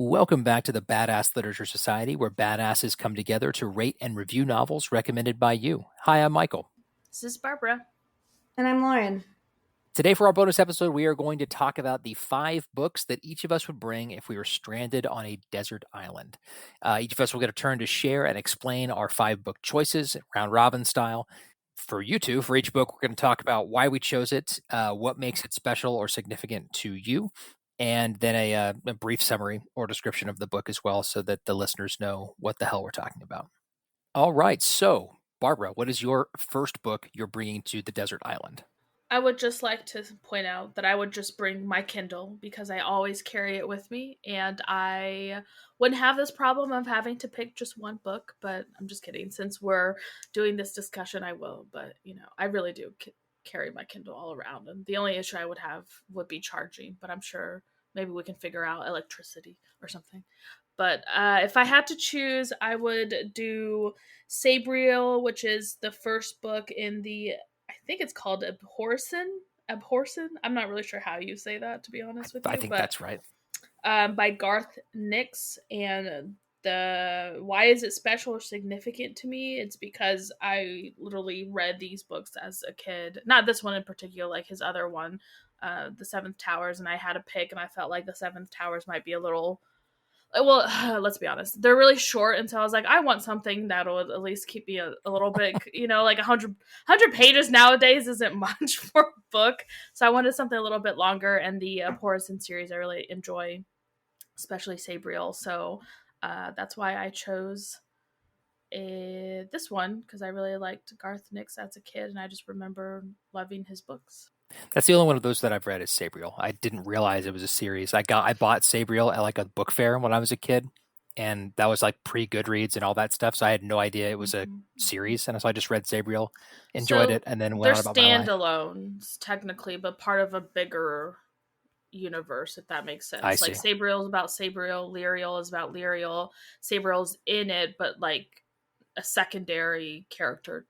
Welcome back to the Badass Literature Society, where badasses come together to rate and review novels recommended by you. Hi, I'm Michael. This is Barbara. And I'm Lauren. Today, for our bonus episode, we are going to talk about the 5 books that each of us would bring if we were stranded on a desert island. Each of us will get a turn to share and explain our 5 book choices, round robin style. For you two, for each book, we're going to talk about why we chose it, what makes it special or significant to you, and then a brief summary or description of the book as well, so that the listeners know what the hell we're talking about. All right, so Barbara, what is your first book you're bringing to the desert island? I would just like to point out that I would just bring my Kindle because I always carry it with me, and I wouldn't have this problem of having to pick just one book, but I'm just kidding. Since we're doing this discussion, I will, but I really do carry my Kindle all around, and the only issue I would have would be charging, but I'm sure maybe we can figure out electricity or something. But if I had to choose, I would do Sabriel, which is the first book in the, I think it's called Abhorsen. I'm not really sure how you say that, to be honest with you. I think that's right. By Garth Nix. And why is it special or significant to me? It's because I literally read these books as a kid. Not this one in particular, like his other one, The Seventh Towers. And I had to pick, and I felt like The Seventh Towers might be a little... Well, let's be honest. They're really short, and so I was like, I want something that'll at least keep me a little bit, like 100 pages nowadays isn't much for a book. So I wanted something a little bit longer, and the Porison series I really enjoy, especially Sabriel. So that's why I chose this one, because I really liked Garth Nix as a kid, and I just remember loving his books. That's the only one of those that I've read is Sabriel. I didn't realize it was a series. I bought Sabriel at like a book fair when I was a kid, and that was like pre-Goodreads and all that stuff. So I had no idea it was a series, and so I just read Sabriel, enjoyed it, and then went on about my life. They're standalones technically, but part of a bigger universe, if that makes sense. I see. Like Sabriel is about Sabriel, Lyriel is about Lyriel. Sabriel's in it, but like a secondary character.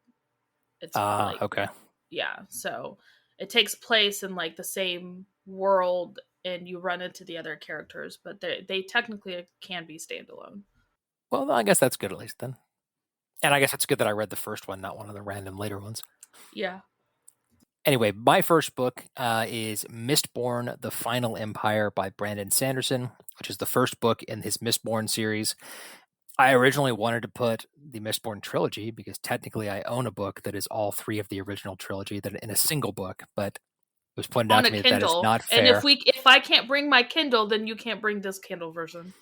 It's okay. Yeah, so it takes place in like the same world, and you run into the other characters, but they technically can be standalone. Well, I guess that's good at least then. And I guess it's good that I read the first one, not one of the random later ones. Yeah. Anyway, my first book is Mistborn: The Final Empire by Brandon Sanderson, which is the first book in his Mistborn series. I originally wanted to put the Mistborn trilogy because technically I own a book that is all 3 of the original trilogy that in a single book, but it was pointed out to me that is not fair. And if I can't bring my Kindle, then you can't bring this Kindle version.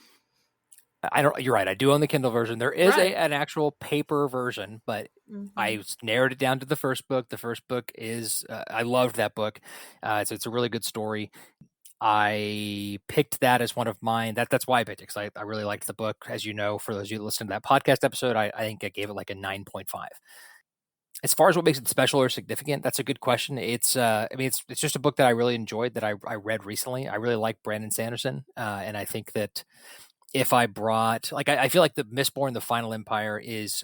You're right. I do own the Kindle version. There is an actual paper version, but I narrowed it down to the first book. The first book is, I loved that book. It's a really good story. I picked that as one of mine. That's why I picked it, because I really liked the book. As you know, for those of you who listened to that podcast episode, I think I gave it like a 9.5. As far as what makes it special or significant, that's a good question. It's just a book that I really enjoyed that I read recently. I really like Brandon Sanderson, and I think that if I brought, like, I feel like the Mistborn: The Final Empire is,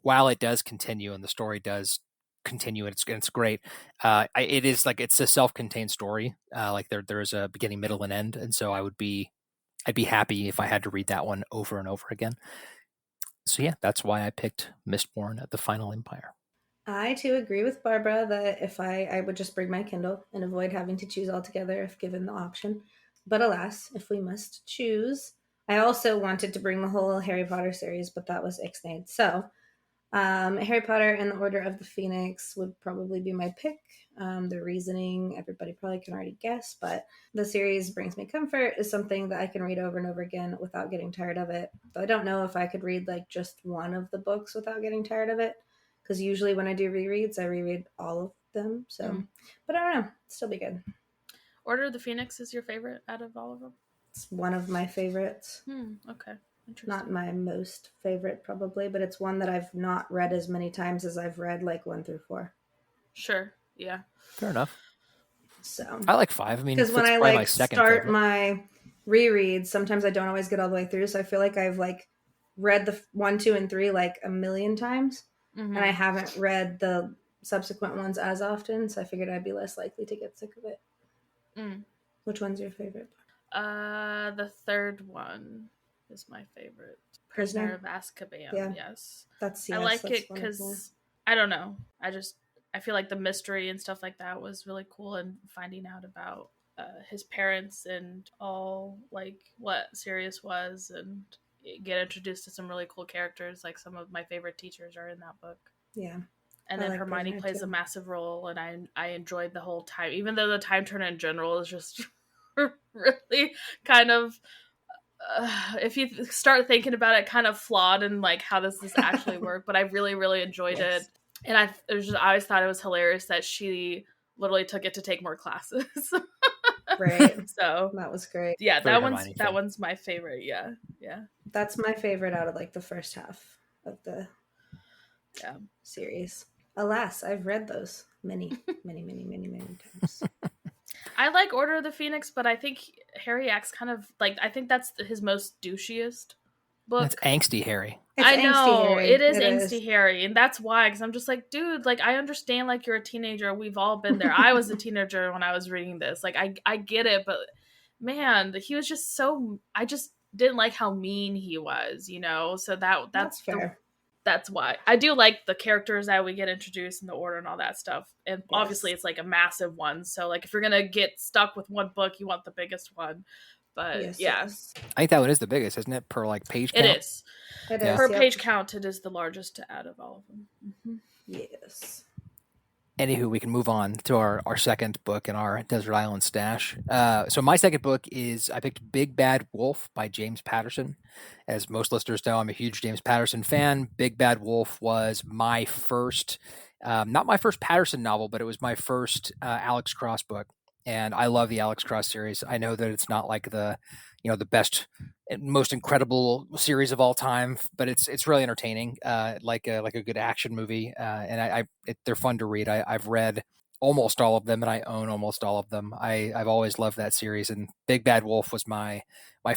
while it does continue and the story does continue and it's great, it is like, it's a self-contained story. Like there is a beginning, middle, and end, and so I'd be happy if I had to read that one over and over again. So yeah, that's why I picked Mistborn: The Final Empire. I too agree with Barbara that if I would just bring my Kindle and avoid having to choose altogether if given the option. But alas, if we must choose, I also wanted to bring the whole Harry Potter series, but that was ixnayed. So Harry Potter and the Order of the Phoenix would probably be my pick. The reasoning, everybody probably can already guess, but the series brings me comfort, is something that I can read over and over again without getting tired of it. But I don't know if I could read like just one of the books without getting tired of it, because usually when I do rereads, I reread all of them. So, but I don't know, still be good. Order of the Phoenix is your favorite out of all of them? It's one of my favorites. Okay. Not my most favorite, probably, but it's one that I've not read as many times as I've read like 1 through 4. Sure. Yeah. Fair enough. So I like 5. I mean, because when I like start my rereads, sometimes I don't always get all the way through. So I feel like I've like read the 1, 2, and 3 like a million times, and I haven't read the subsequent ones as often. So I figured I'd be less likely to get sick of it. Which one's your favorite? The third one is my favorite. Prisoner of Azkaban. Yeah. Yes. I like it because I don't know. I feel like the mystery and stuff like that was really cool, and finding out about his parents and all, like, what Sirius was, and get introduced to some really cool characters. Like, some of my favorite teachers are in that book. Yeah. And then Hermione plays a massive role, and I enjoyed the whole time, even though the Time Turner in general is just really kind of, if you start thinking about it, kind of flawed and like, how does this actually work? But I really, really enjoyed it. And I always thought it was hilarious that she literally took it to take more classes. Right. So that was great. Yeah, that one's my favorite. Yeah. That's my favorite out of like the first half of the series. Alas, I've read those many times. I like Order of the Phoenix, but I think Harry acts kind of like, I think that's his most douchiest book. It's angsty Harry. I know, it is angsty Harry, and that's why, because I'm just like, dude, like, I understand, like, you're a teenager, we've all been there. I was a teenager when I was reading this, like, I get it, but man, he was just so, I just didn't like how mean he was, you know, so that's fair. That's why. I do like the characters that we get introduced in the Order and all that stuff, and obviously it's like a massive one, so like, if you're gonna get stuck with one book, you want the biggest one. But yes. I think that one is the biggest, isn't it? Per like page count. It is. Per page count, it is the largest out of all of them. Mm-hmm. Yes. Anywho, we can move on to our second book in our Desert Island stash. So my second book is, I picked Big Bad Wolf by James Patterson. As most listeners know, I'm a huge James Patterson fan. Big Bad Wolf was my first, not my first Patterson novel, but it was my first Alex Cross book. And I love the Alex Cross series. I know that it's not like the best, most incredible series of all time, but it's really entertaining, like a good action movie. And they're fun to read. I've read almost all of them, and I own almost all of them. I've always loved that series, and Big Bad Wolf was my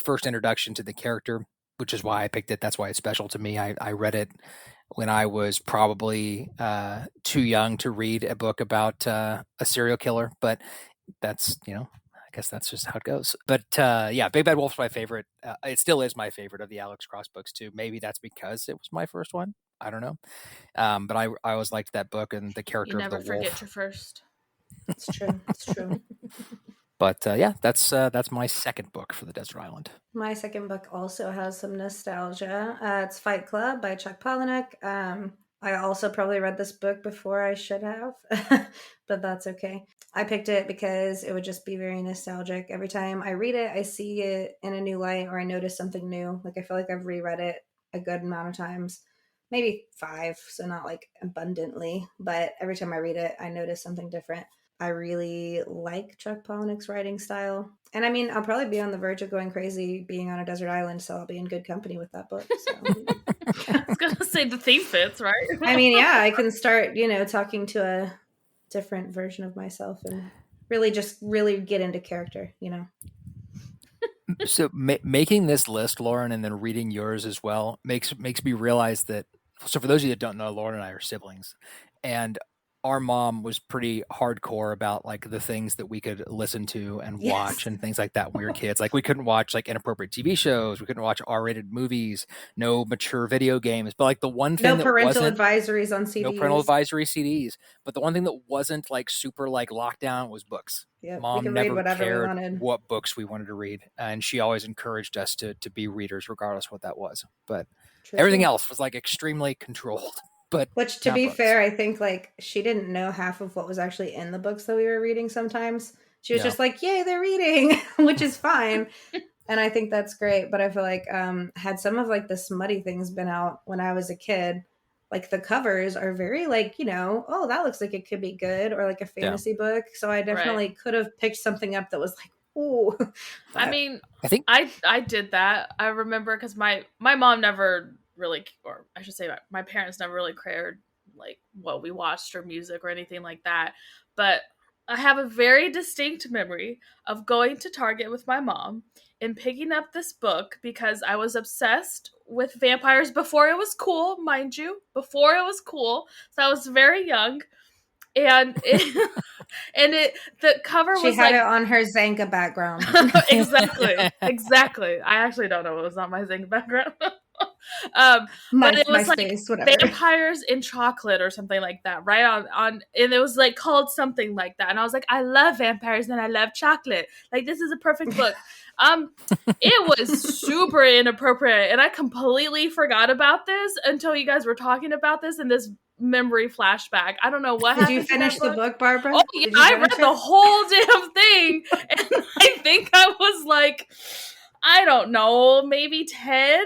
first introduction to the character, which is why I picked it. That's why it's special to me. I read it when I was probably too young to read a book about a serial killer, but that's, I guess that's just how it goes. But Big Bad Wolf's my favorite. It still is my favorite of the Alex Cross books too. Maybe that's because it was my first one. I don't know. But I always liked that book and the character of the wolf. You never forget your first. It's true. It's true. But that's my second book for the Desert Island. My second book also has some nostalgia. It's Fight Club by Chuck Palahniuk. I also probably read this book before I should have, but that's okay. I picked it because it would just be very nostalgic. Every time I read it, I see it in a new light, or I notice something new. Like, I feel like I've reread it a good amount of times, maybe 5, so not like abundantly, but every time I read it, I notice something different. I really like Chuck Palahniuk's writing style. And I mean, I'll probably be on the verge of going crazy being on a desert island, so I'll be in good company with that book. So. I was going to say the theme fits, right? I mean, yeah, I can start, talking to a different version of myself and really get into character, So making this list, Lauren, and then reading yours as well makes me realize that. So for those of you that don't know, Lauren and I are siblings, and our mom was pretty hardcore about like the things that we could listen to and watch and things like that when we were kids. Like, we couldn't watch like inappropriate TV shows. We couldn't watch R-rated movies, no mature video games. But like the one thing no parental advisories on CDs. No parental advisory CDs. But the one thing that wasn't like super like lockdown was books. Yep, Mom never cared what books we wanted to read. And she always encouraged us to be readers regardless of what that was. But everything else was like extremely controlled. Which, to be fair, I think like she didn't know half of what was actually in the books that we were reading sometimes. She was just like, yay, they're reading, which is fine. And I think that's great. But I feel like had some of like the smutty things been out when I was a kid, like the covers are very like, oh, that looks like it could be good, or like a fantasy book. So I definitely could have picked something up that was like, ooh. I mean, I think I did that. I remember because my mom never really, or I should say my parents never really cared like what we watched or music or anything like that, but I have a very distinct memory of going to Target with my mom and picking up this book because I was obsessed with vampires before it was cool, mind you, before it was cool. So I was very young, and And the cover she was had like it on her Zanga background. exactly. I actually don't know what was on my Zanga background. But it was like MySpace, whatever. vampires in chocolate or something like that, right? On and it was like called something like that. And I was like, I love vampires and I love chocolate. Like, this is a perfect book. It was super inappropriate, and I completely forgot about this until you guys were talking about this in this memory flashback. I don't know what happened. Did you finish the book, Barbara? Oh yeah, I read the whole damn thing, and I think I was like, I don't know, maybe 10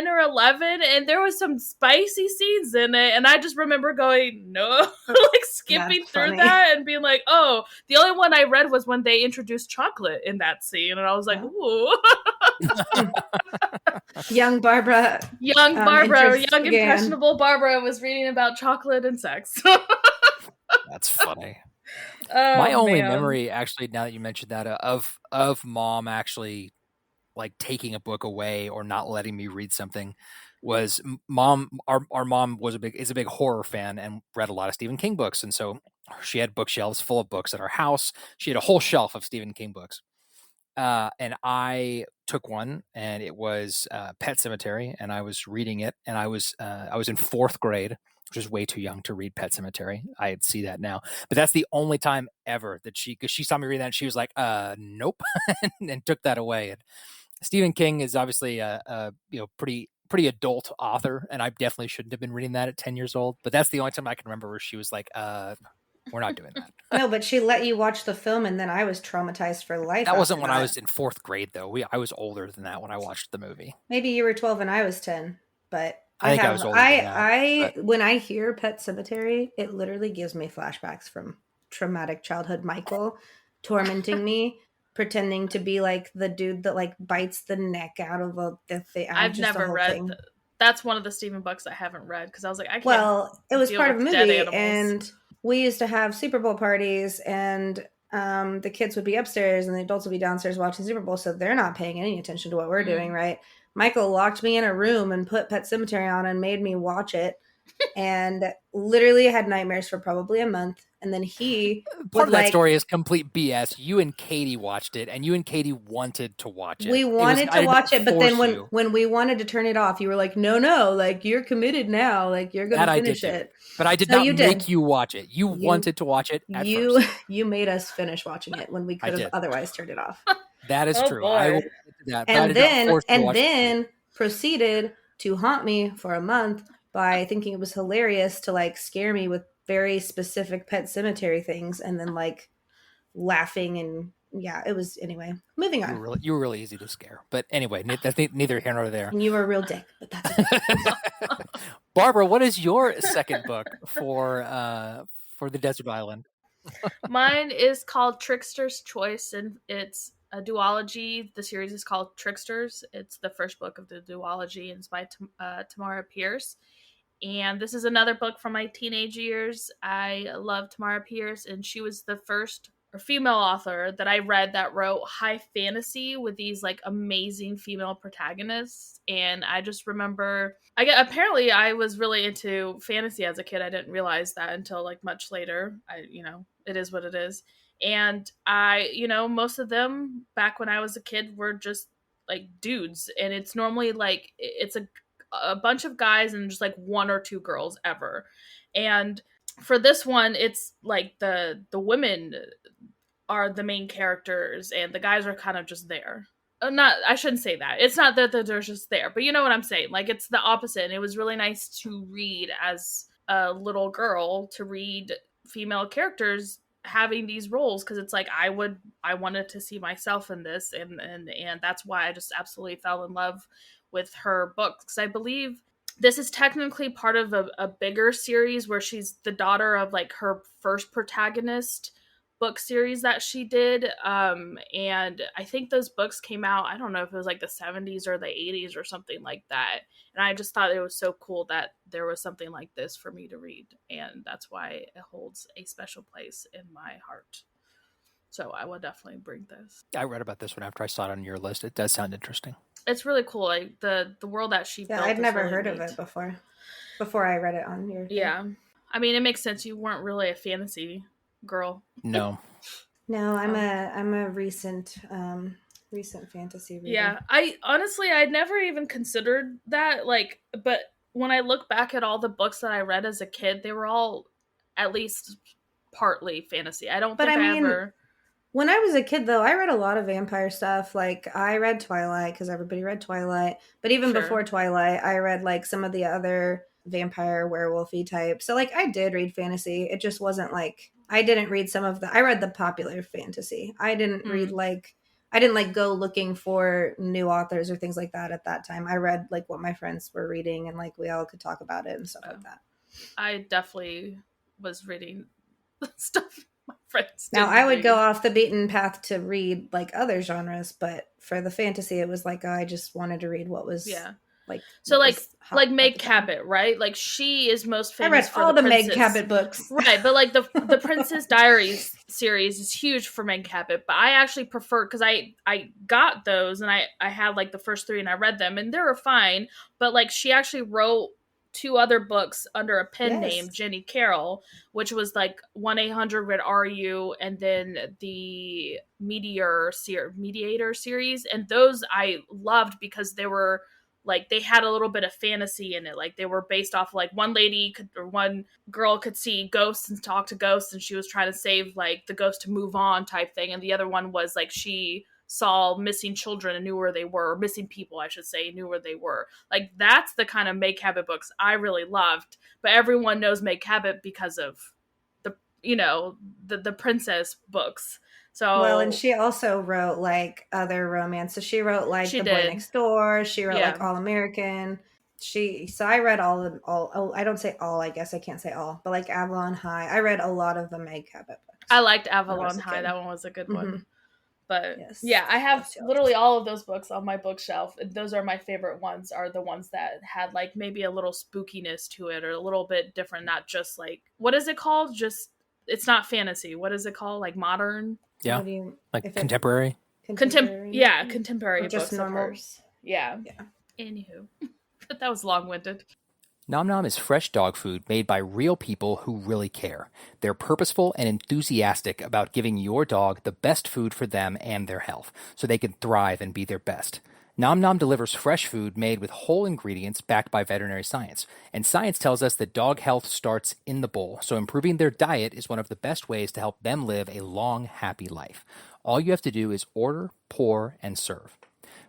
or 11, and there was some spicy scenes in it, and I just remember going, no, like skipping through that and being like, oh, the only one I read was when they introduced chocolate in that scene, and I was like, ooh. Young Barbara. Young impressionable Barbara was reading about chocolate and sex. That's funny. My only memory, actually, now that you mentioned that, of mom actually like taking a book away or not letting me read something was mom. Our mom is a big horror fan and read a lot of Stephen King books, and so she had bookshelves full of books at our house. She had a whole shelf of Stephen King books, and I took one, and it was Pet Sematary, and I was reading it, and I was in 4th grade, which is way too young to read Pet Sematary. I see that now, but that's the only time ever that because she saw me read that, and she was like, nope, and took that away. And Stephen King is obviously a pretty adult author, and I definitely shouldn't have been reading that at 10 years old. But that's the only time I can remember where she was like, we're not doing that. No, but she let you watch the film, and then I was traumatized for life. That wasn't when I was in 4th grade, though. I was older than that when I watched the movie. Maybe you were 12 and I was 10, but I think I was older than that. When I hear Pet Sematary, it literally gives me flashbacks from traumatic childhood Michael tormenting me, pretending to be like the dude that like bites the neck out of the thing. I've never read. That's one of the Stephen books I haven't read because I was like, I can't. Well, it was part of a movie, and we used to have Super Bowl parties, and the kids would be upstairs and the adults would be downstairs watching Super Bowl, so they're not paying any attention to what we're doing, right? Michael locked me in a room and put Pet Sematary on and made me watch it, and literally had nightmares for probably a month. And then part of that story is complete BS. You and Katie watched it, and you and Katie wanted to watch it. We wanted to watch it, but then when we wanted to turn it off, you were like, no, like you're committed now, like you're going to finish it. But I did not make you watch it. You wanted to watch it at first. You made us finish watching it when we could have otherwise turned it off. That is true. I will that, and then proceeded to haunt me for a month by thinking it was hilarious to like scare me with very specific Pet Sematary things, and then like laughing, and it was, anyway, moving on. You were really easy to scare, but anyway, that's neither here nor there. And you were a real dick, but that's okay. Barbara, what is your second book for the Desert Island? Mine is called Trickster's Choice, and it's a duology. The series is called Tricksters. It's the first book of the duology, and it's by Tamara Pierce. And this is another book from my teenage years. I love Tamara Pierce, and she was the first female author that I read that wrote high fantasy with these like amazing female protagonists. And I just remember, apparently I was really into fantasy as a kid. I didn't realize that until like much later. It is what it is. And most of them back when I was a kid were just like dudes, and it's normally like it's a bunch of guys and just like 1 or 2 girls ever. And for this one, it's like the women are the main characters and the guys are kind of just there. I shouldn't say that. It's not that they're just there, but you know what I'm saying. Like, it's the opposite. And it was really nice to read as a little girl, to read female characters having these roles, because it's like I wanted to see myself in this, and that's why I just absolutely fell in love with her books, because I believe this is technically part of a bigger series where she's the daughter of like her first protagonist book series that she did, and I think those books came out, I don't know if it was like the 70s or the 80s or something like that, and I just thought it was so cool that there was something like this for me to read, and that's why it holds a special place in my heart. So I will definitely bring this. I read about this one after I saw it on your list. It does sound interesting. It's really cool. Like the world that she built. I'd never really heard neat. of it before I read it on your thing. Yeah. I mean, it makes sense. You weren't really a fantasy girl. No. No, I'm a recent fantasy reader. Yeah, I'd never even considered that, like, but when I look back at all the books that I read as a kid, they were all at least partly fantasy. I don't think I ever. When I was a kid, though, I read a lot of vampire stuff. Like, I read Twilight because everybody read Twilight. But even before Twilight, I read, like, some of the other vampire werewolfy type. So, like, I did read fantasy. It just wasn't, like, I didn't read I read the popular fantasy. I didn't read, like, I didn't, like, go looking for new authors or things like that at that time. I read, like, what my friends were reading, and, like, we all could talk about it and stuff like that. I definitely was reading stuff my friends now I would go off the beaten path to read like other genres, but for the fantasy it was like I just wanted to read what was like so like Meg Cabot, right? Like she is most famous. I read for all the Princess. Meg Cabot books, right? But like the Princess Diaries series is huge for Meg Cabot. But I actually prefer because I got those and I had like the first 3 and I read them and they were fine. But like she actually wrote 2 other books under a pen name, Jenny Carroll, which was like 1-800-RED-RU and then the Mediator series. And those I loved because they were like they had a little bit of fantasy in it. Like they were based off like one girl could see ghosts and talk to ghosts and she was trying to save like the ghost to move on type thing. And the other one was like she saw missing children and knew where they were, or missing people, I should say, knew where they were. Like that's the kind of Meg Cabot books I really loved. But everyone knows Meg Cabot because of the princess books. So well, and she also wrote like other romance. So she wrote like The Boy Next Door. She wrote like All American. So I read all. Oh, I don't say all. I guess I can't say all, but like Avalon High. I read a lot of the Meg Cabot books. I liked Avalon High. That one was a good one. But I have literally all of those books on my bookshelf. Those are my favorite ones, are the ones that had like maybe a little spookiness to it or a little bit different, not just like, what is it called? Just, it's not fantasy. What is it called? Like modern? Yeah. Like contemporary? Contemporary books just of hers. Yeah. Anywho. But that was long-winded. Nom Nom is fresh dog food made by real people who really care. They're purposeful and enthusiastic about giving your dog the best food for them and their health, so they can thrive and be their best. Nom Nom delivers fresh food made with whole ingredients backed by veterinary science. And science tells us that dog health starts in the bowl, so improving their diet is one of the best ways to help them live a long, happy life. All you have to do is order, pour, and serve.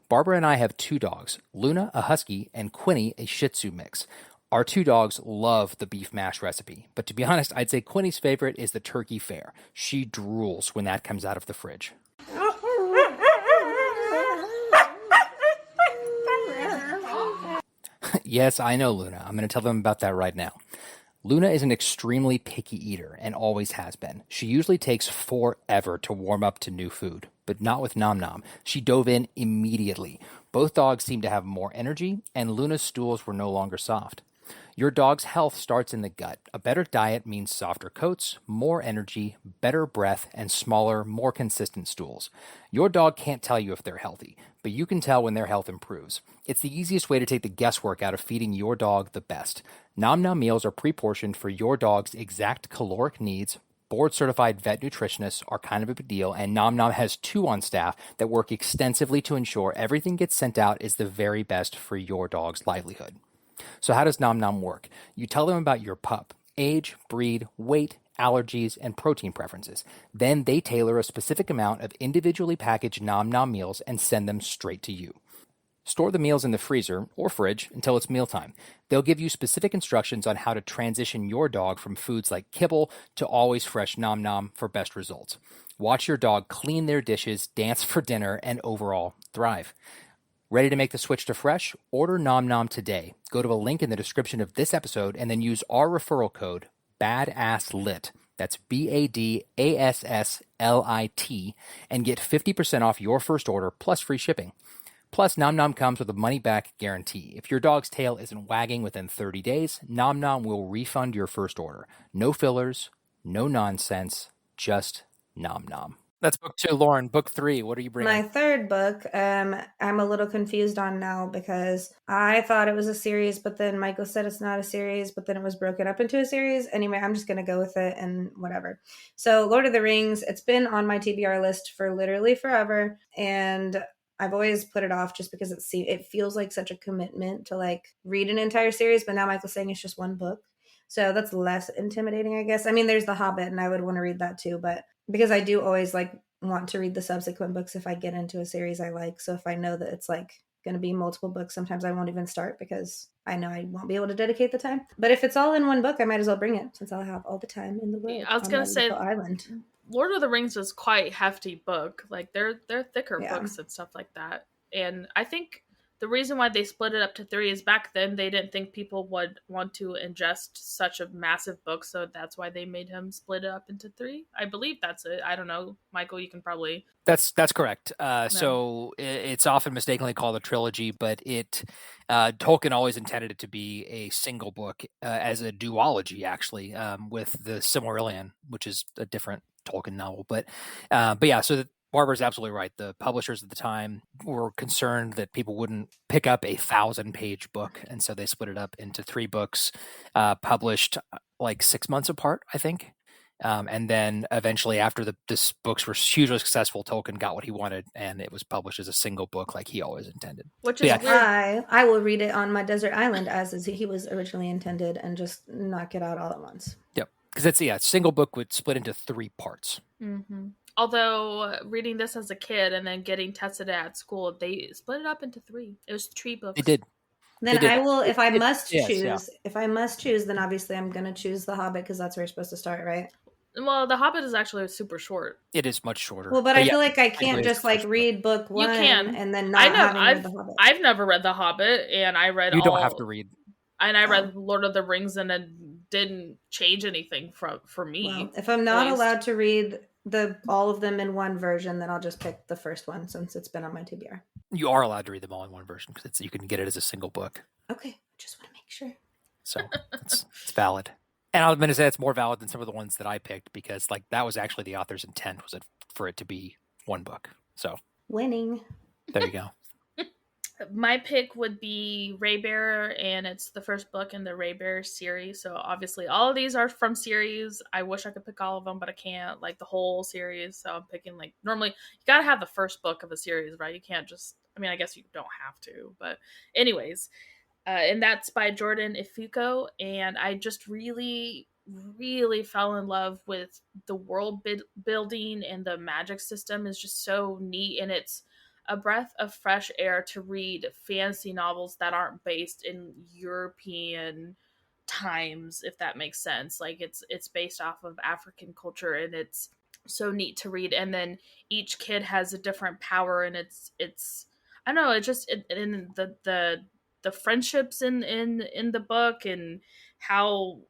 Barbara and I have 2 dogs, Luna, a husky, and Quinny, a Shih Tzu mix. Our 2 dogs love the beef mash recipe, but to be honest, I'd say Quinny's favorite is the turkey fare. She drools when that comes out of the fridge. Yes, I know, Luna. I'm going to tell them about that right now. Luna is an extremely picky eater and always has been. She usually takes forever to warm up to new food, but not with Nom Nom. She dove in immediately. Both dogs seemed to have more energy, and Luna's stools were no longer soft. Your dog's health starts in the gut. A better diet means softer coats, more energy, better breath, and smaller, more consistent stools. Your dog can't tell you if they're healthy, but you can tell when their health improves. It's the easiest way to take the guesswork out of feeding your dog the best. Nom Nom meals are pre-portioned for your dog's exact caloric needs. Board-certified vet nutritionists are kind of a big deal, and Nom Nom has 2 on staff that work extensively to ensure everything gets sent out is the very best for your dog's livelihood. So how does Nom Nom work? You tell them about your pup, age, breed, weight, allergies, and protein preferences. Then they tailor a specific amount of individually packaged Nom Nom meals and send them straight to you. Store the meals in the freezer or fridge until it's mealtime. They'll give you specific instructions on how to transition your dog from foods like kibble to always fresh Nom Nom for best results. Watch your dog clean their dishes, dance for dinner, and overall thrive. Ready to make the switch to fresh? Order Nom Nom today. Go to a link in the description of this episode and then use our referral code, BADASSLIT. That's BADASSLIT, and get 50% off your first order plus free shipping. Plus, Nom Nom comes with a money-back guarantee. If your dog's tail isn't wagging within 30 days, Nom Nom will refund your first order. No fillers, no nonsense, just Nom Nom. That's book 2. Lauren, book 3. What are you bringing? My third book, I'm a little confused on now because I thought it was a series, but then Michael said it's not a series, but then it was broken up into a series. Anyway, I'm just going to go with it and whatever. So, Lord of the Rings, it's been on my TBR list for literally forever. And I've always put it off just because it feels like such a commitment to like read an entire series. But now Michael's saying it's just one book. So that's less intimidating, I guess. I mean, there's The Hobbit, and I would want to read that too. But because I do always like want to read the subsequent books if I get into a series I like. So if I know that it's like going to be multiple books, sometimes I won't even start because I know I won't be able to dedicate the time. But if it's all in one book, I might as well bring it since I'll have all the time in the world. I was going to say island. Lord of the Rings is quite hefty book. Like they're thicker books and stuff like that. And I think the reason why they split it up to 3 is back then they didn't think people would want to ingest such a massive book, so that's why they made him split it up into 3. I believe that's it. I don't know, Michael. You can probably. That's correct. So it's often mistakenly called a trilogy, but Tolkien always intended it to be a single book as a duology, actually, with the Silmarillion, which is a different Tolkien novel. But yeah, so Barbara's absolutely right. The publishers at the time were concerned that people wouldn't pick up a 1,000-page book, and so they split it up into 3 books, published like 6 months apart, I think. And then eventually, after the books were hugely successful, Tolkien got what he wanted, and it was published as a single book, like he always intended. Which is weird. I will read it on my desert island as he was originally intended, and just knock it out all at once. Yep, because it's single book would split into 3 parts. Mm-hmm. Although reading this as a kid and then getting tested at school, they split it up into 3. It was 3 books. They did. Then I will, if I must choose, then obviously I'm going to choose The Hobbit because that's where you're supposed to start, right? Well, The Hobbit is actually super short. It is much shorter. Well, but I feel like I can't just like read book 1 and then not having read The Hobbit. I've never read The Hobbit, and I read You don't have to read. And I read Lord of the Rings, and it didn't change anything for me. Well, if I'm not allowed to read all of them in one version, then I'll just pick the first one since it's been on my TBR. You are allowed to read them all in one version because you can get it as a single book. Okay, just want to make sure. So it's valid. And I'm going to say it's more valid than some of the ones that I picked because like that was actually the author's intent for it to be one book. So winning. There you go. My pick would be Raybearer, and it's the first book in the Raybearer series. So obviously all of these are from series. I wish I could pick all of them, but I can't, like the whole series. So I'm picking like, normally you got to have the first book of a series, right? You can't just, I mean, I guess you don't have to, but anyways, and that's by Jordan Ifuko. And I just really fell in love with the world building, and the magic system is just so neat, and it's a breath of fresh air to read fantasy novels that aren't based in European times, if that makes sense. Like it's based off of African culture, and it's so neat to read. And then each kid has a different power, and it's I don't know, it just in the friendships in the book, and how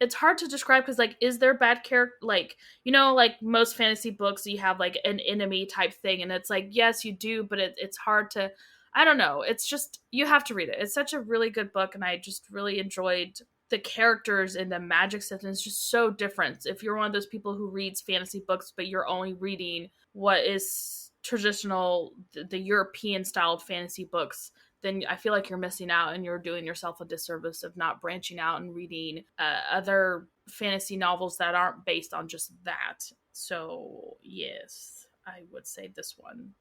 it's hard to describe because, like, is there bad character? Like, you know, like most fantasy books, you have like an enemy type thing, and it's like, yes, you do, but it's hard to, I don't know. It's just, you have to read it. It's such a really good book, and I just really enjoyed the characters, and the magic system is just so different. If you're one of those people who reads fantasy books, but you're only reading what is traditional, the European styled fantasy books, then I feel like you're missing out, and you're doing yourself a disservice of not branching out and reading other fantasy novels that aren't based on just that. So yes, I would say this one.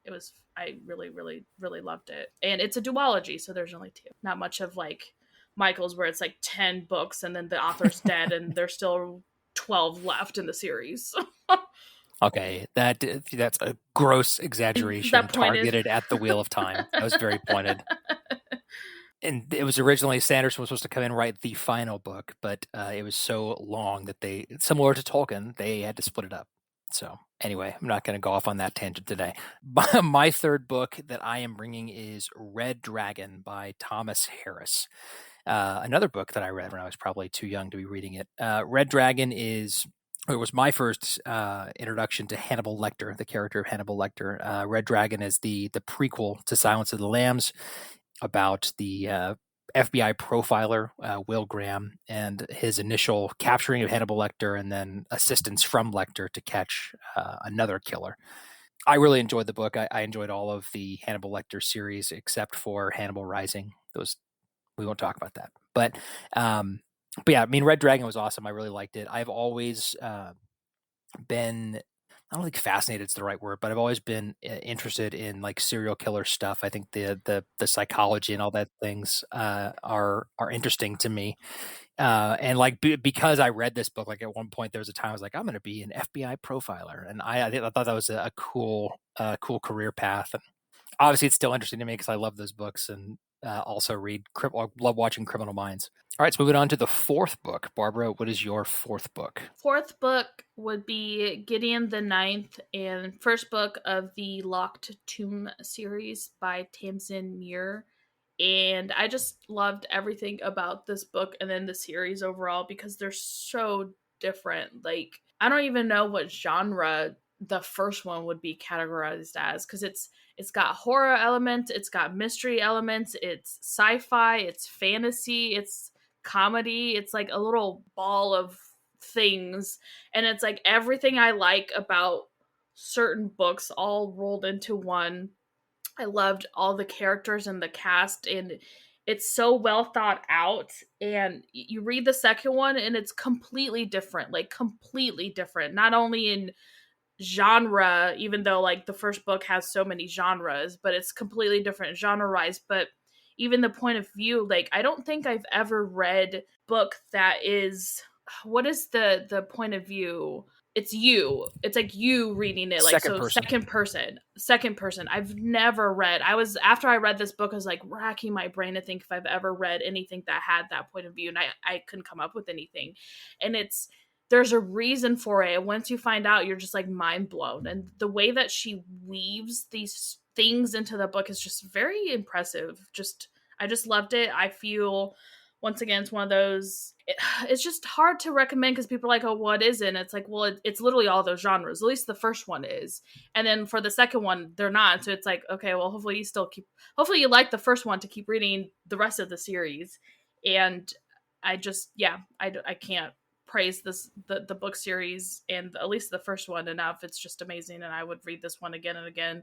I really, really, really loved it. And it's a duology, so there's only 2. Not much of like Michael's where it's like 10 books and then the author's dead and there's still 12 left in the series. Okay, that's a gross exaggeration targeted at the Wheel of Time. That was very pointed. And it was originally Sanderson was supposed to come in and write the final book, but it was so long that they, similar to Tolkien, they had to split it up. So anyway, I'm not going to go off on that tangent today. My third book that I am bringing is Red Dragon by Thomas Harris. Another book that I read when I was probably too young to be reading it. Red Dragon was my first introduction to Hannibal Lecter, the character of Hannibal Lecter. Red Dragon is the prequel to Silence of the Lambs, about the FBI profiler, Will Graham, and his initial capturing of Hannibal Lecter and then assistance from Lecter to catch another killer. I really enjoyed the book. I enjoyed all of the Hannibal Lecter series except for Hannibal Rising. Those, we won't talk about that. But yeah, I mean, Red Dragon was awesome. I really liked it. I've always been, I don't think fascinated is the right word, but I've always been interested in like serial killer stuff. I think the psychology and all that things are interesting to me. And like because I read this book, like at one point there was a time I was like, I'm going to be an FBI profiler, and I thought that was a cool career path. And obviously, it's still interesting to me because I love those books and also love watching Criminal Minds. All right, so moving on to the fourth book. Barbara, what is your fourth book? Fourth book would be Gideon the Ninth, and first book of the Locked Tomb series by Tamsin Muir. And I just loved everything about this book and then the series overall because they're so different. Like, I don't even know what genre the first one would be categorized as, because it's got horror elements, it's got mystery elements, it's sci-fi, it's fantasy, it's comedy, it's like a little ball of things, and it's like everything I like about certain books all rolled into one. I loved all the characters and the cast, and it's so well thought out. And you read the second one and it's completely different, like completely different, not only in genre, even though like the first book has so many genres, but it's completely different genre wise. But even the point of view, like I don't think I've ever read book that is, what is the point of view? It's like you reading it, like second person. I've never read, after I read this book, I was like racking my brain to think if I've ever read anything that had that point of view, and I couldn't come up with anything. And there's a reason for it. Once you find out, you're just like mind blown. And the way that she weaves these things into the book is just very impressive. I just loved it. I feel, once again, it's one of those, it's just hard to recommend because people are like, oh, what is it? And it's like, well, it's literally all those genres. At least the first one is. And then for the second one, they're not. So it's like, okay, well, hopefully you like the first one to keep reading the rest of the series. And I just, I can't praise the book series, and at least the first one, enough. It's just amazing, and I would read this one again and again,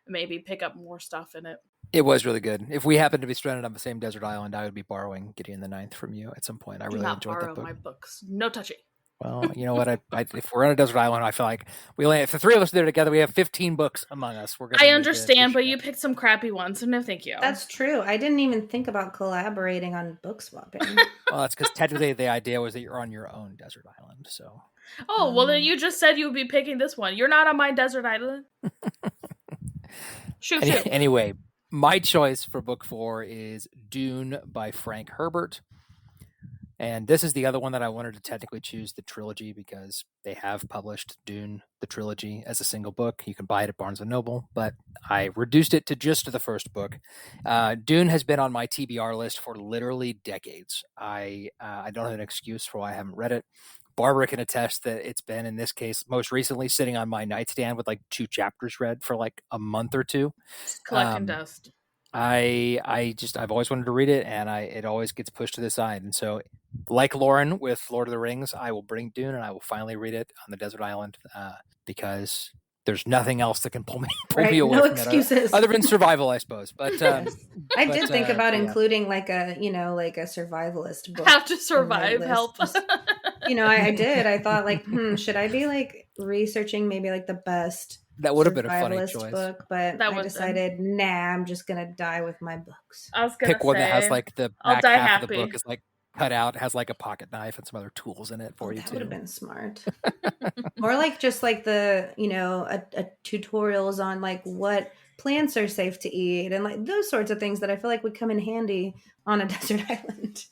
maybe pick up more stuff in it. It was really good. If we happened to be stranded on the same desert island, I would be borrowing Gideon the Ninth from you at some point. I really enjoyed that book. My books, no touching. Well, you know what? If we're on a desert island, I feel like if the three of us are there together, we have 15 books among us. I understand, but you picked some crappy ones, so no thank you. That's true. I didn't even think about collaborating on book swapping. Well, that's because technically the idea was that you're on your own desert island. So. Oh, well, then you just said you would be picking this one. You're not on my desert island. Shoot. Anyway, my choice for book 4 is Dune by Frank Herbert. And this is the other one that I wanted to technically choose the trilogy because they have published Dune, the trilogy, as a single book. You can buy it at Barnes & Noble, but I reduced it to just the first book. Dune has been on my TBR list for literally decades. I don't have an excuse for why I haven't read it. Barbara can attest that it's been, in this case, most recently sitting on my nightstand with like 2 chapters read for like a month or 2. Just collecting dust. I've always wanted to read it, and it always gets pushed to the side. And so, like Lauren with Lord of the Rings, I will bring Dune, and I will finally read it on the desert island because there's nothing else that can pull me away. No excuses other than survival, I suppose. But I did think about including like a survivalist book. How to survive, help. I did. I thought like, should I be like researching maybe like the best. That would have been a funny choice. Book, but I decided, I'm just gonna die with my books. I was gonna pick one that has like the back half of the book is like cut out, has like a pocket knife and some other tools in it for you too. That would have been smart. More like just like the a tutorials on like what plants are safe to eat and like those sorts of things that I feel like would come in handy on a desert island.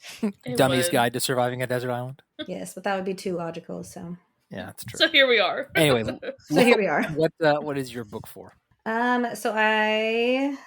Dummy's Guide to Surviving a Desert Island. Yes, but that would be too logical. So. Yeah, that's true. So here we are. Anyway, here we are. What is your book for? So I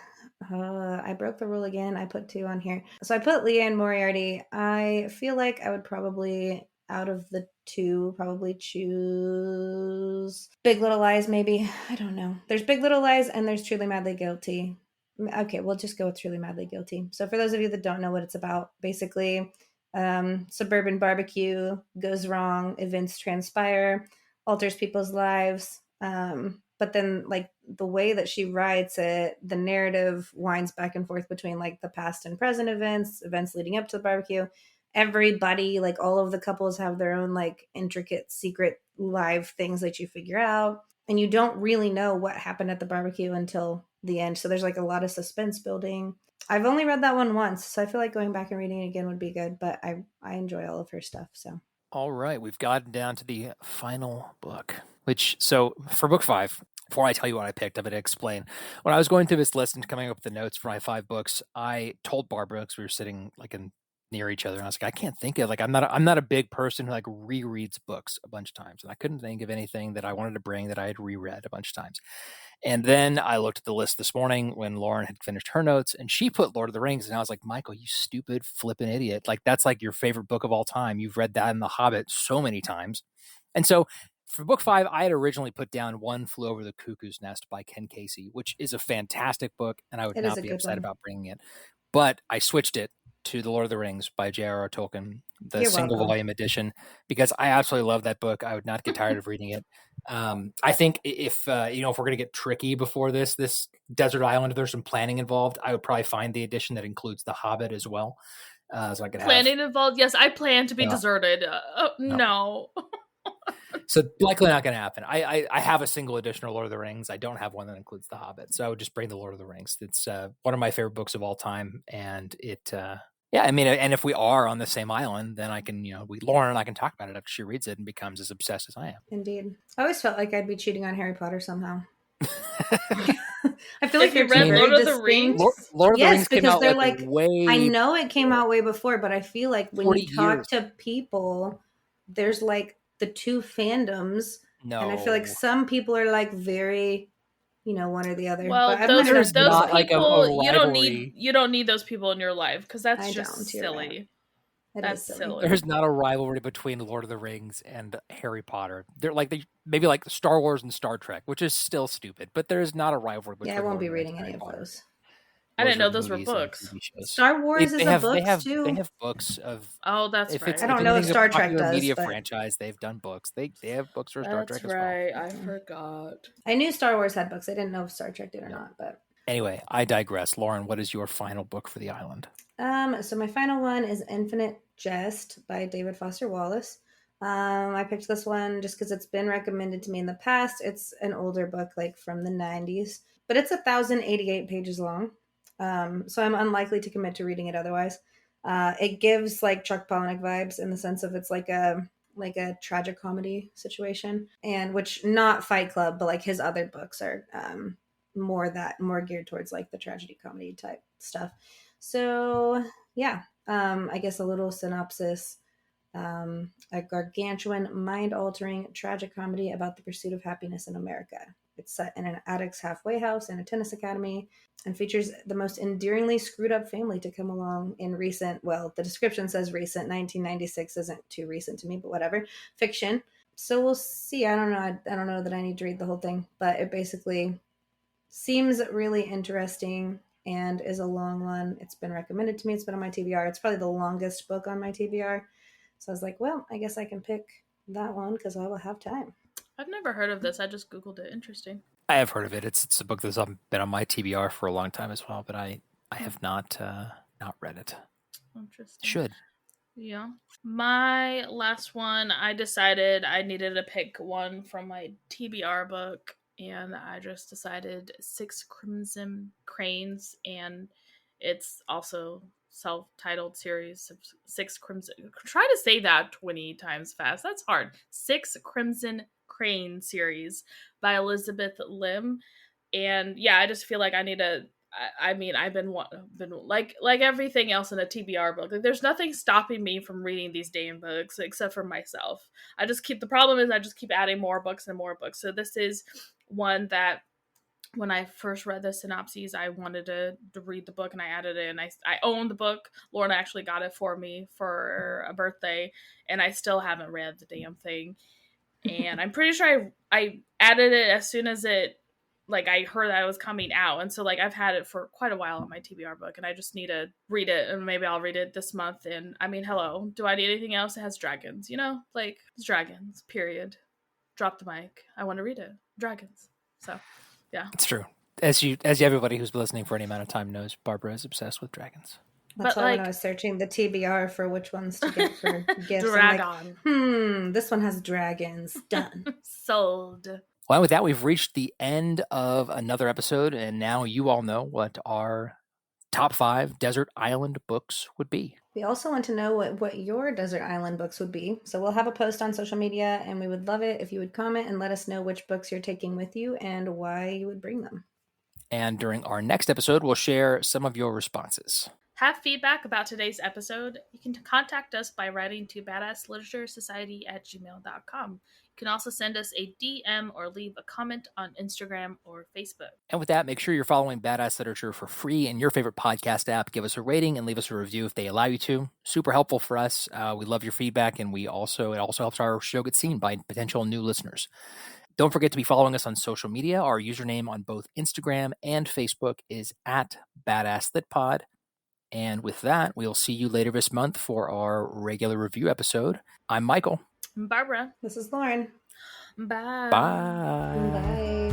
broke the rule again. I put 2 on here. So I put Liane Moriarty. I feel like I would probably, out of the 2, probably choose Big Little Lies. Maybe, I don't know. There's Big Little Lies and there's Truly Madly Guilty. Okay, we'll just go with Truly Madly Guilty. So for those of you that don't know what it's about, basically, suburban barbecue goes wrong, events transpire, alters people's lives. But then, like, the way that she writes it, the narrative winds back and forth between like the past and present events leading up to the barbecue. Everybody, like all of the couples, have their own like intricate secret live things that you figure out, and you don't really know what happened at the barbecue until the end. So there's like a lot of suspense building. I've only read that one once, so I feel like going back and reading it again would be good, but I enjoy all of her stuff. So all right, we've gotten down to the final book, which, so for book 5, before I tell you what I picked, I'm going to explain. When I was going through this list and coming up with the notes for my 5 books, I told Barbara, because we were sitting like near each other, and I was like, I can't think of, like, I'm not a big person who like rereads books a bunch of times, and I couldn't think of anything that I wanted to bring that I had reread a bunch of times. And then I looked at the list this morning when Lauren had finished her notes, and she put Lord of the Rings, and I was like, Michael, you stupid flippin' idiot. Like, that's like your favorite book of all time. You've read that in The Hobbit so many times. And so for book 5, I had originally put down One Flew Over the Cuckoo's Nest by Ken Casey, which is a fantastic book, and I would not be upset about bringing it. But I switched it to The Lord of the Rings by J.R.R. Tolkien, the single volume edition, because I absolutely love that book. I would not get tired of reading it. I think if we're going to get tricky before this Desert Island, if there's some planning involved, I would probably find the edition that includes The Hobbit as well. So I could planning involved. Yes, I plan to be deserted. No. So likely not going to happen. I have a single edition of Lord of the Rings. I don't have one that includes The Hobbit. So I would just bring the Lord of the Rings. It's one of my favorite books of all time. And it, I mean, and if we are on the same island, then I can, Lauren and I can talk about it after she reads it and becomes as obsessed as I am. Indeed. I always felt like I'd be cheating on Harry Potter somehow. I feel like you read Lord of the Rings. Lord of the Rings came out like way. I know it came out way before, but I feel like when you talk to people, there's like the two fandoms. No. And I feel like some people are like very, one or the other. Well, but those people, like a you don't need those people in your life, because that's just silly. That's silly. There's not a rivalry between Lord of the Rings and Harry Potter. They're like maybe like Star Wars and Star Trek, which is still stupid, but there is not a rivalry between. Yeah, I won't be reading any of those. I didn't know those were books. Star Wars is a book too. They have books of. Oh, that's right. I don't know if Star Trek does. Media franchise, they've done books. They have books for Star Trek as well. That's right. I forgot. I knew Star Wars had books. I didn't know if Star Trek did or not. But anyway, I digress. Lauren, what is your final book for the island? So my final one is Infinite Jest by David Foster Wallace. I picked this one just because it's been recommended to me in the past. It's an older book, like from the 90s, but it's 1,088 pages long. So I'm unlikely to commit to reading it otherwise. It gives like Chuck Palahniuk vibes in the sense of it's like a tragic comedy situation, and which not Fight Club, but like his other books are more geared towards like the tragedy comedy type stuff. So yeah, I guess a little synopsis. A gargantuan, mind-altering tragic comedy about the pursuit of happiness in America. It's set in an addict's halfway house and a tennis academy, and features the most endearingly screwed up family to come along in recent, well, the description says recent, 1996 isn't too recent to me, but whatever, fiction. So we'll see. I don't know that I need to read the whole thing, but it basically seems really interesting and is a long one. It's been recommended to me. It's been on my TBR. It's probably the longest book on my TBR. So I was like, well, I guess I can pick that one because I will have time. I've never heard of this. I just Googled it. Interesting. I have heard of it. It's a book that's been on my TBR for a long time as well, but I have not read it. Interesting. Should. Yeah. My last one, I decided I needed to pick one from my TBR book, and I just decided Six Crimson Cranes, and it's also self-titled series of Six Crimson. Try to say that 20 times fast. That's hard. Six Crimson Crane series by Elizabeth Lim. And yeah, I just feel like I need to. I've been like everything else in a TBR book. Like, there's nothing stopping me from reading these damn books except for myself. The problem is I just keep adding more books and more books. So this is one that when I first read the synopses, I wanted to read the book, and I added it, and I own the book. Lauren actually got it for me for a birthday, and I still haven't read the damn thing. And I'm pretty sure I added it as soon as it like I heard that it was coming out, and so like I've had it for quite a while on my TBR book, and I just need to read it, and maybe I'll read it this month. And I mean, hello, do I need anything else that has dragons? You know, like it's dragons. Period. Drop the mic. I want to read it. Dragons. So, yeah, it's true. As everybody who's been listening for any amount of time knows, Barbara is obsessed with dragons. That's but why like, when I was searching the TBR for which ones to get for gifts, Dragon. I'm like, this one has dragons. Done. Sold. Well, with that, we've reached the end of another episode, and now you all know what our top 5 desert island books would be. We also want to know what your desert island books would be. So we'll have a post on social media, and we would love it if you would comment and let us know which books you're taking with you and why you would bring them. And during our next episode, we'll share some of your responses. Have feedback about today's episode? You can contact us by writing to badassliteraturesociety@gmail.com. You can also send us a DM or leave a comment on Instagram or Facebook. And with that, make sure you're following Badass Literature for free in your favorite podcast app. Give us a rating and leave us a review if they allow you to. Super helpful for us. We love your feedback, and it also helps our show get seen by potential new listeners. Don't forget to be following us on social media. Our username on both Instagram and Facebook is @BadassLitPod. And with that, we'll see you later this month for our regular review episode. I'm Michael. Barbara. This is Lauren. Bye. Bye. Bye.